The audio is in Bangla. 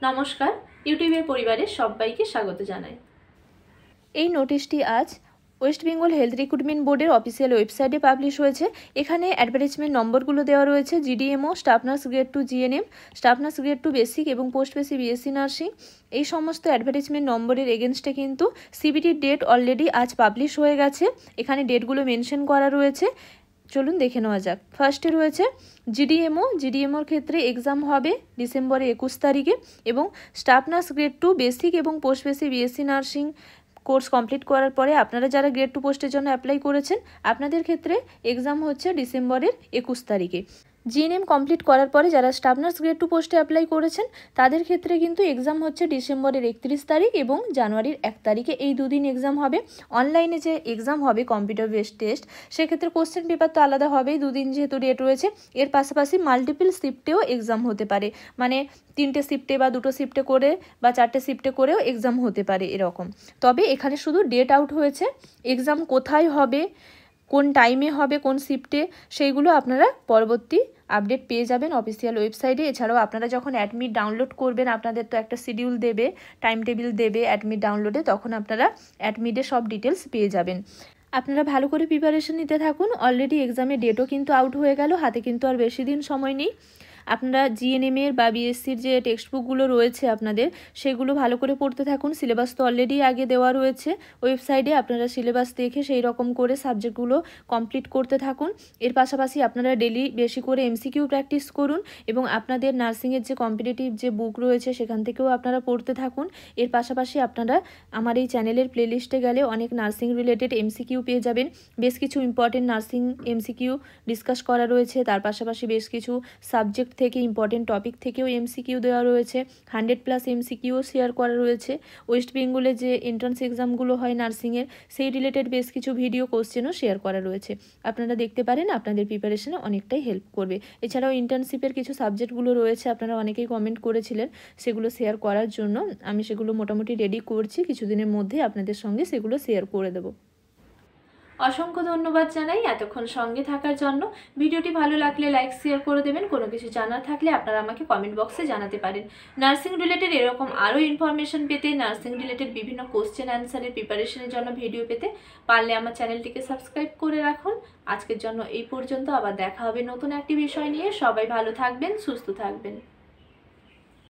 নমস্কার, ইউটিউবের পরিবারে সবাইকে স্বাগত জানাই। এই নোটিশটি আজ ওয়েস্ট বেঙ্গল হেলথ রিক্রুটমেন্ট বোর্ডের অফিসিয়াল ওয়েবসাইটে পাবলিশ হয়েছে। এখানে অ্যাডভার্টাইজমেন্ট নম্বরগুলো দেওয়া রয়েছে। GDMO, staff nurse grade 2 GNM, staff nurse grade 2 basic এবং পোস্ট বেসিক বিএসসি নার্সিং। এই সমস্ত অ্যাডভার্টাইজমেন্ট নম্বরের এগেনস্টে কিন্তু সিবিটির ডেট অলরেডি আজ পাবলিশ হয়ে গেছে। এখানে ডেটগুলো মেনশন করা রয়েছে, চলুন দেখে নেওয়া যাক। ফার্স্টে রয়েছে জিডিএমওর ক্ষেত্রে এক্সাম হবে ডিসেম্বরের 21 তারিখে এবং স্টাফ নার্স গ্রেড 2 বেসিক এবং post basic BSc nursing course complete করার পরে আপনারা যারা গ্রেড 2 পোস্টের জন্য অ্যাপ্লাই করেছেন আপনাদের ক্ষেত্রে এক্সাম হচ্ছে ডিসেম্বরের 21 তারিখে। জিএনএম কমপ্লিট করার পরে যারা স্টাফ নার্স গ্রেড 2 পোস্টে অ্যাপ্লাই করেছেন তাদের ক্ষেত্রে কিন্তু এক্সাম হচ্ছে ডিসেম্বরের 31 তারিখ এবং জানুয়ারির 1 তারিখে। এই দুদিন এক্সাম হবে। অনলাইনে যে এক্সাম হবে কম্পিউটার বেসড টেস্ট, সেক্ষেত্রে কোশ্চেন পেপার তো আলাদা হবেই, দুদিন যেহেতু ডেট রয়েছে। এর পাশাপাশি মাল্টিপল শিফটেও এক্সাম হতে পারে, মানে 3টে শিফটে বা 2টো শিফটে করে বা 4টে শিফটে করেও এক্সাম হতে পারে এরকম। তবে এখানে শুধু ডেট আউট হয়েছে, এক্সাম কোথায় হবে, কোন টাইমে হবে, কোন শিফটে, সেইগুলো আপনারা পরবর্তী আপডেট পেয়ে যাবেন অফিসিয়াল ওয়েবসাইটে। এছাড়াও আপনারা যখন অ্যাডমিট ডাউনলোড করবেন আপনাদের তো একটা শিডিউল দেবে, টাইম টেবিল দেবে অ্যাডমিট ডাউনলোডে, তখন আপনারা অ্যাডমিটে সব ডিটেলস পেয়ে যাবেন। আপনারা ভালো করে প্রিপারেশন নিতে থাকুন। অলরেডি এক্সামের ডেটও কিন্তু আউট হয়ে গেল, হাতে কিন্তু আর বেশি দিন সময় নেই। আপনারা জিএনএমের বা বিএসসির যে টেক্সট বুকগুলো রয়েছে আপনাদের, সেগুলো ভালো করে পড়তে থাকুন। সিলেবাস তো অলরেডি আগে দেওয়া রয়েছে ওয়েবসাইটে, আপনারা সিলেবাস দেখে সেই রকম করে সাবজেক্টগুলো কমপ্লিট করতে থাকুন। এর পাশাপাশি আপনারা ডেলি বেশি করে এমসিকিউ প্র্যাকটিস করুন এবং আপনাদের নার্সিংয়ের যে কম্পিটিটিভ যে বুক রয়েছে সেখান থেকেও আপনারা পড়তে থাকুন। এর পাশাপাশি আপনারা আমার এই চ্যানেলের প্লেলিস্টে গেলে অনেক নার্সিং রিলেটেড এমসিকিউ পেয়ে যাবেন। বেশ কিছু ইম্পর্টেন্ট নার্সিং এমসিকিউ ডিসকাস করা রয়েছে, তার পাশাপাশি বেশ কিছু সাবজেক্ট থেকে ইম্পর্টেন্ট টপিক থেকেও এমসিকিউ দেওয়া রয়েছে। 100+ এমসিকিউ শেয়ার করা রয়েছে। ওয়েস্ট বেঙ্গলে যে এন্ট্রান্স এক্সামগুলো হয় নার্সিংয়ের, সেই রিলেটেড বেশ কিছু ভিডিও কোশ্চেনও শেয়ার করা রয়েছে। আপনারা দেখতে পারেন, আপনাদের প্রিপারেশনে অনেকটাই হেল্প করবে। এছাড়াও ইন্টার্নশিপের কিছু সাবজেক্টগুলো রয়েছে, আপনারা অনেকেই কমেন্ট করেছিলেন সেগুলো শেয়ার করার জন্য। আমি সেগুলো মোটামুটি রেডি করছি, কিছুদিনের মধ্যে আপনাদের সঙ্গে সেগুলো শেয়ার করে দেবো। অসংখ্য ধন্যবাদ জানাই এতক্ষণ সঙ্গে থাকার জন্য। ভিডিওটি ভালো লাগলে লাইক শেয়ার করে দেবেন। কোনো কিছু জানার থাকলে আপনারা আমাকে কমেন্ট বক্সে জানাতে পারেন। নার্সিং রিলেটেড এরকম আরও ইনফরমেশন পেতে, নার্সিং রিলেটেড বিভিন্ন কোশ্চেন অ্যান্সারের প্রিপারেশনের জন্য ভিডিও পেতে পারলে আমার চ্যানেলটিকে সাবস্ক্রাইব করে রাখুন। আজকের জন্য এই পর্যন্ত, আবার দেখা হবে নতুন একটি বিষয় নিয়ে। সবাই ভালো থাকবেন, সুস্থ থাকবেন।